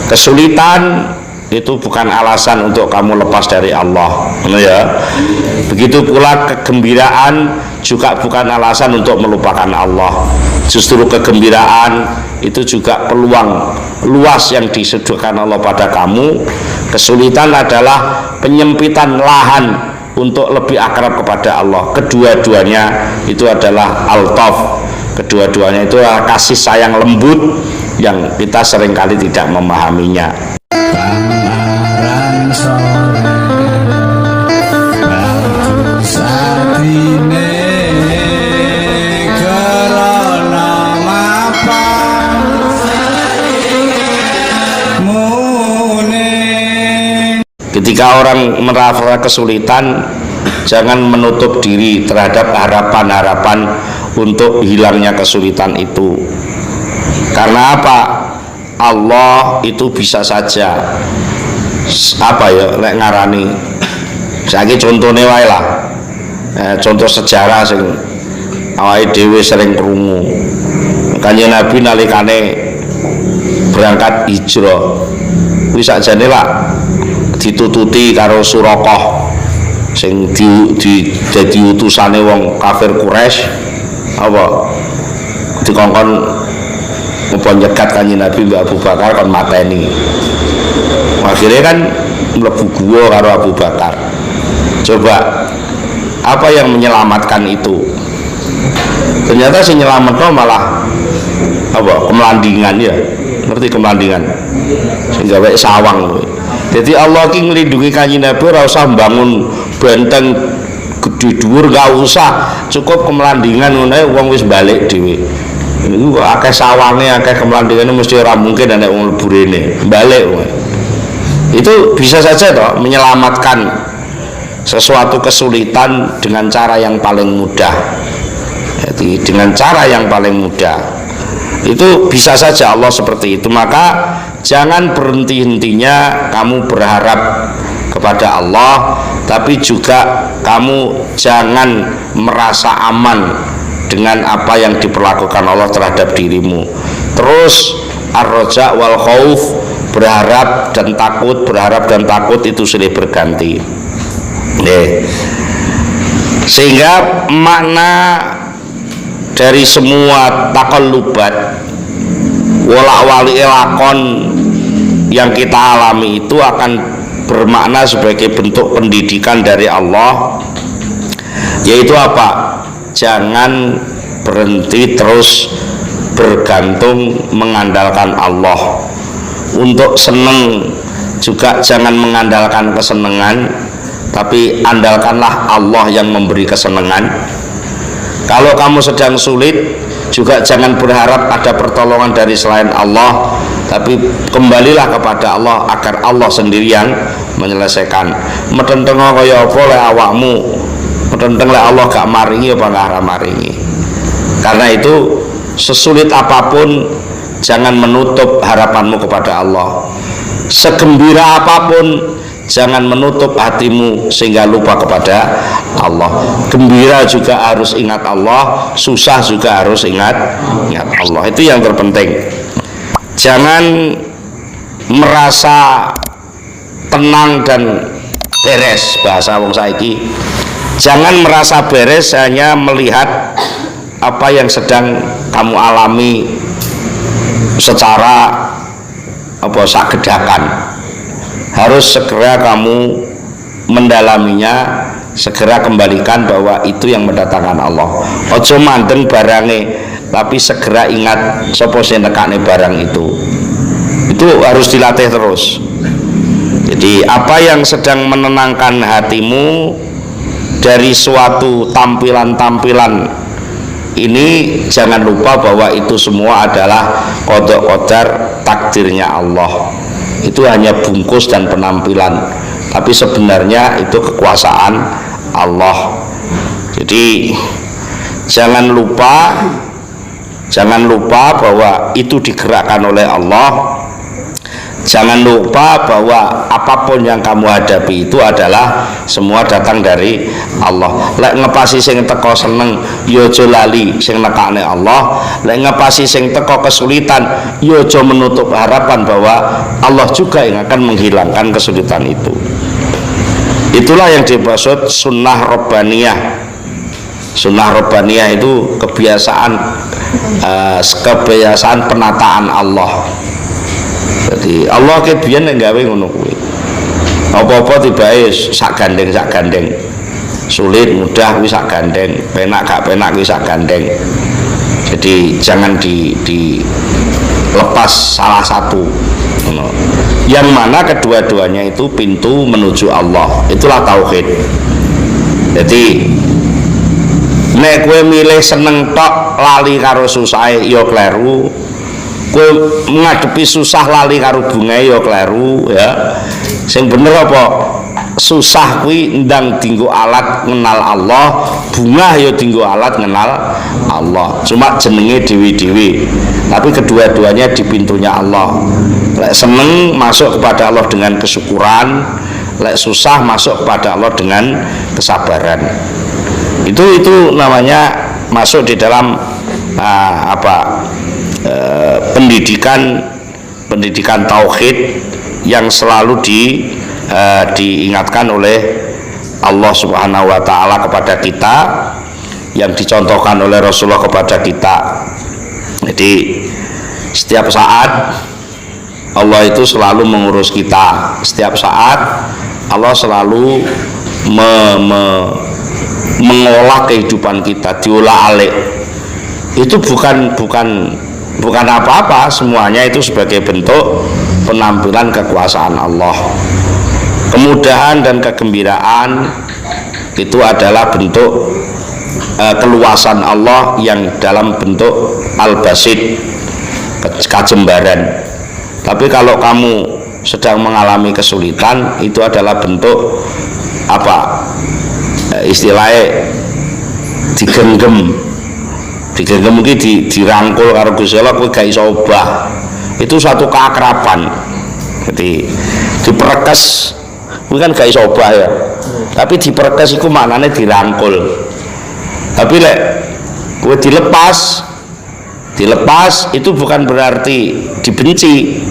Kesulitan itu bukan alasan untuk kamu lepas dari Allah, ya. Begitu pula kegembiraan juga bukan alasan untuk melupakan Allah. Justru kegembiraan itu juga peluang luas yang disediakan Allah pada kamu. Kesulitan adalah penyempitan lahan untuk lebih akrab kepada Allah. Kedua-duanya itu adalah altaf. Kedua-duanya itu adalah kasih sayang lembut yang kita seringkali tidak memahaminya. Ketika orang merasa kesulitan, jangan menutup diri terhadap harapan-harapan untuk hilangnya kesulitan itu. Karena apa? Allah itu bisa saja lek ngarani. Saiki contone wae lah. Contoh sejarah sing awake dhewe sering krungu. Kanjeng Nabi nalikane berangkat hijrah kuwi sakjane lah ditututi karo Surakoh sing dadi utusane wong kafir Quraisy, apa dikongkon apa nyegat Kanjeng Nabi Mbak Abu Bakar kon mateni. Akhirnya kan mlebu gua karo Abu Bakar. Coba apa yang menyelamatkan itu? Ternyata si nyelametno malah apa? Kemelandingan, ya. Ngerti kemelandingan? Sing gawe sawang. Jadi Allah ki nglindungi Kanjeng Nabi ora usah mbangun benteng gede dhuwur, gak usah, cukup kemelandingan ngono wong wis balik dhewe. Niku kok akeh sawange, akeh kemelandingane mesti ora mungkin ana wong mlebu rene, balik kowe. Itu bisa saja toh menyelamatkan sesuatu kesulitan dengan cara yang paling mudah. Jadi dengan cara yang paling mudah. Itu bisa saja Allah seperti itu. Maka jangan berhenti-hentinya kamu berharap kepada Allah, tapi juga kamu jangan merasa aman dengan apa yang diperlakukan Allah terhadap dirimu. Terus ar-raja wal khauf, berharap dan takut itu silih berganti. Sehingga makna dari semua taqallubat walak-wali lakon yang kita alami itu akan bermakna sebagai bentuk pendidikan dari Allah, yaitu apa? Jangan berhenti terus bergantung mengandalkan Allah. Untuk seneng juga jangan mengandalkan kesenangan, tapi andalkanlah Allah yang memberi kesenangan. Kalau kamu sedang sulit, juga jangan berharap ada pertolongan dari selain Allah, tapi kembalilah kepada Allah agar Allah sendiri yang menyelesaikan. Metenteng kaya apa le awakmu, metenteng le Allah gak maringi apa gak ora maringi. Karena itu sesulit apapun jangan menutup harapanmu kepada Allah. Segembira apapun jangan menutup hatimu sehingga lupa kepada Allah. Gembira juga harus ingat Allah, susah juga harus ingat Allah. Itu yang terpenting. Jangan merasa tenang dan beres, bahasa wong saiki. Jangan merasa beres hanya melihat apa yang sedang kamu alami secara sagedakan. Harus segera kamu mendalaminya, segera kembalikan bahwa itu yang mendatangkan Allah. Ojo mandeng barange, tapi segera ingat sapa sing nekane barang itu. Itu harus dilatih terus. Jadi apa yang sedang menenangkan hatimu dari suatu tampilan-tampilan ini, jangan lupa bahwa itu semua adalah qada qadar takdirnya Allah. Itu hanya bungkus dan penampilan, tapi sebenarnya itu kekuasaan Allah. Jadi jangan lupa bahwa itu digerakkan oleh Allah. Jangan lupa bahwa apapun yang kamu hadapi itu adalah semua datang dari Allah. Lek ngepasi sing teko seneng ya aja lali sing nekane Allah. Lek ngepasi sing teko kesulitan ya aja menutup harapan bahwa Allah juga yang akan menghilangkan kesulitan itu. Itulah yang dimaksud sunnah robbaniyah. Sunnah robbaniyah itu kebiasaan penataan Allah. Jadi Allah ke biyen nek gawe ngono kuwi. Apa-apa tibae sak gandeng. Sulit mudah kuwi sak gandeng, penak gak penak kuwi sak gandeng. Jadi jangan dilepas salah satu. Yang mana kedua-duanya itu pintu menuju Allah. Itulah tauhid. Jadi nek kowe milih seneng tok lali karo susahe ya kleru. Kowe ngadepi susah lali karo bungae ya kleru ya. Sing bener apa? Susah kuwi ndang dinggo alat ngenal Allah, bunga ya dinggo alat ngenal Allah. Cuma jenenge dewi-dewi. Tapi kedua-duanya di pintunya Allah. Lek seneng masuk kepada Allah dengan kesyukuran, lek susah masuk kepada Allah dengan kesabaran. Itu namanya masuk di dalam pendidikan tauhid yang selalu diingatkan oleh Allah Subhanahu wa taala kepada kita, yang dicontohkan oleh Rasulullah kepada kita. Jadi setiap saat Allah itu selalu mengurus kita. Setiap saat Allah selalu mengolah kehidupan kita, diolah-alik. Itu bukan apa-apa, semuanya itu sebagai bentuk penampilan kekuasaan Allah. Kemudahan dan kegembiraan itu adalah bentuk keluasan Allah yang dalam bentuk al-basid, kajembaran. Tapi kalau kamu sedang mengalami kesulitan, itu adalah bentuk istilahnya digenggam mungkin dirangkul karo Gusti Allah, kowe gak iso obah. Itu suatu keakraban. Jadi diperkes kuwi kan gak iso obah ya. Tapi diperkes iku maknane dirangkul. Tapi lek kowe dilepas itu bukan berarti dibenci.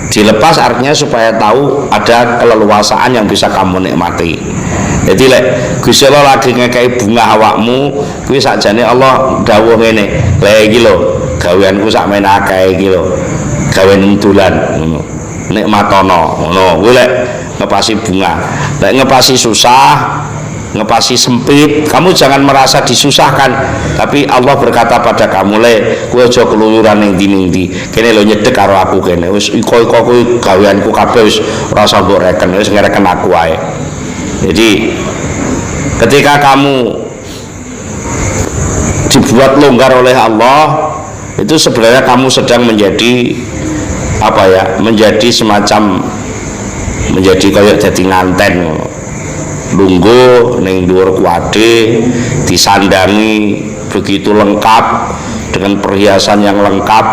Dilepas artinya supaya tahu ada keleluasaan yang bisa kamu nikmati. Jadi lek Gusti Allah lagi ngekei bunga awakmu, kuwi sakjane Allah dawuh ngene, "Lah iki lho, gaweanku sak men akeh iki lho. Gawe nentulan ngono. Nikmatono." Ngono. Kuwi lek ngepasi bunga. Lek ngepasi susah, ngepasi sempit, kamu jangan merasa disusahkan, tapi Allah berkata pada kamu, "Le, kowe aja keluyuran ning ndi-ndi. Kene lho nyedek karo aku kene. Wis iko kuwi gaweanku kabeh wis ora usah mbok reken, wis ngereken aku ae." Jadi ketika kamu dibuat longgar oleh Allah, itu sebenarnya kamu sedang menjadi menjadi semacam kayak jadi nganten, lungguh ning dhuwur kuwade, disandangi begitu lengkap dengan perhiasan yang lengkap,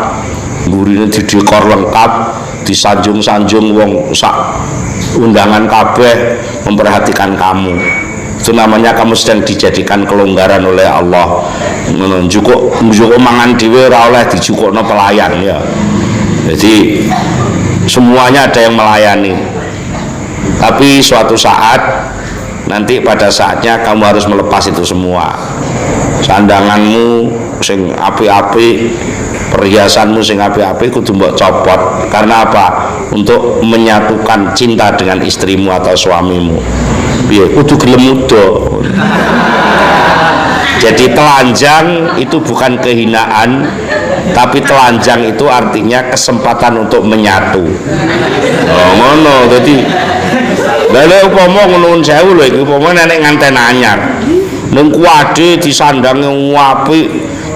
gurine didekor lengkap, disanjung-sanjung wong sak undangan kabeh memperhatikan kamu. Itu namanya kamu sedang dijadikan kelonggaran oleh Allah. Njukuk mangan dhewe ora oleh dijukukno pelayan ya. Jadi semuanya ada yang melayani. Tapi suatu saat nanti pada saatnya kamu harus melepas itu semua. Sandanganmu sing apik-apik, perhiasanmu sing apik-apik kudu mbok copot. Karena apa? Untuk menyatukan cinta dengan istrimu atau suamimu. Piye? Kudu gelem muda. Jadi telanjang itu bukan kehinaan, tapi telanjang itu artinya kesempatan untuk menyatu. Oh, ngono. Dadi lha upama ngono sewu lho iki upama nek nganten anyar. Ning kuwade disandangi apik,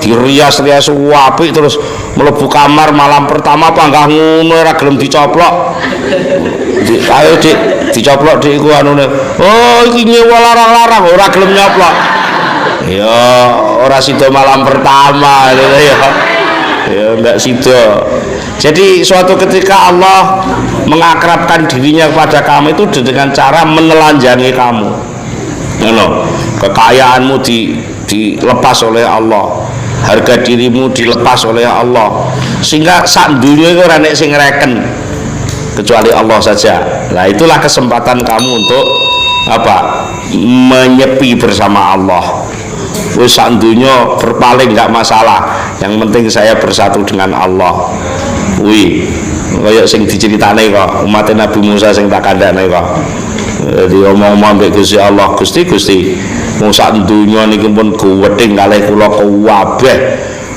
dirias-rias apik terus mlebu kamar malam pertama panggah ngono ora gelem dicoplok. Ayo Dik, dicoplok Dik iku anune. Oh, iki nyewa larang-larang ora gelem nyoplok. Ya, ora sida malam pertama ya. Ya ndak sida. Jadi suatu ketika Allah mengakrabkan dirinya kepada kamu itu dengan cara menelanjangi kamu. Kekayaanmu dilepas oleh Allah, harga dirimu dilepas oleh Allah, sehingga sak dunia itu ora nek sing ngreken kecuali Allah saja. Nah, itulah kesempatan kamu untuk apa? Menyepi bersama Allah. Wis sak dunya berpaling enggak masalah, yang penting saya bersatu dengan Allah. Kaya sing diceritane kok umat Nabi Musa sing tak kandhane kok. Jadi omong-omong mbek Gusti Allah, Gusti mung sak dunya niki pun guwething kalih kula kabeh.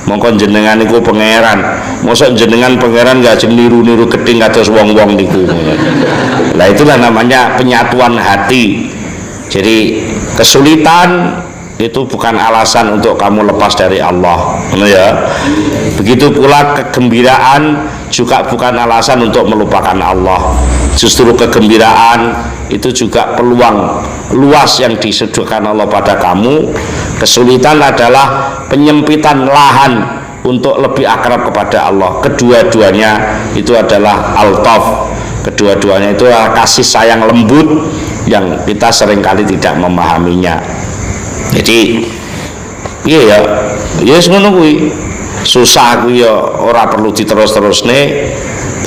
Mongko jenengan niku pangeran. Mosok jenengan pangeran enggak ajeng niru-niru gedeng kados wong-wong niku. Lah itulah namanya penyatuan hati. Jadi kesulitan itu bukan alasan untuk kamu lepas dari Allah, ya. Begitu pula kegembiraan juga bukan alasan untuk melupakan Allah. Justru kegembiraan itu juga peluang luas yang disediakan Allah pada kamu. Kesulitan adalah penyempitan lahan untuk lebih akrab kepada Allah. Kedua-duanya itu adalah al-taf. Kedua-duanya itu adalah kasih sayang lembut yang kita seringkali tidak memahaminya. Jadi iya ya ngono kuwi. Susah kuwi ya ora perlu diterus-terusne.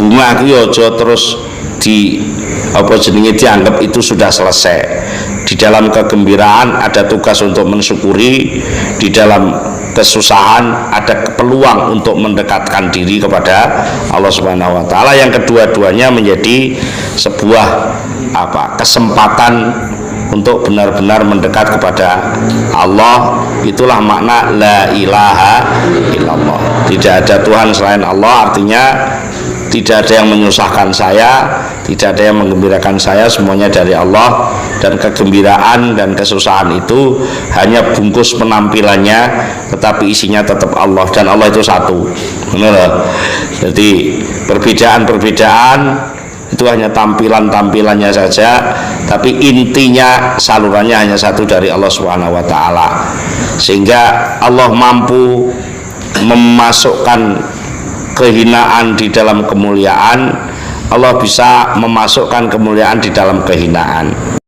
Bunga kuwi aja terus di apa jenenge dianggap itu sudah selesai. Di dalam kegembiraan ada tugas untuk mensyukuri, di dalam kesusahan ada peluang untuk mendekatkan diri kepada Allah Subhanahu wa taala, yang kedua-duanya menjadi sebuah kesempatan untuk benar-benar mendekat kepada Allah. Itulah makna la ilaha illallah. Tidak ada Tuhan selain Allah, artinya tidak ada yang menyusahkan saya, tidak ada yang menggembirakan saya, semuanya dari Allah. Dan kegembiraan dan kesusahan itu hanya bungkus penampilannya, tetapi isinya tetap Allah, dan Allah itu satu. Benar. Jadi perbedaan-perbedaan itu hanya tampilan-tampilannya saja, tapi intinya salurannya hanya satu dari Allah Subhanahu wa taala. Sehingga Allah mampu memasukkan kehinaan di dalam kemuliaan, Allah bisa memasukkan kemuliaan di dalam kehinaan.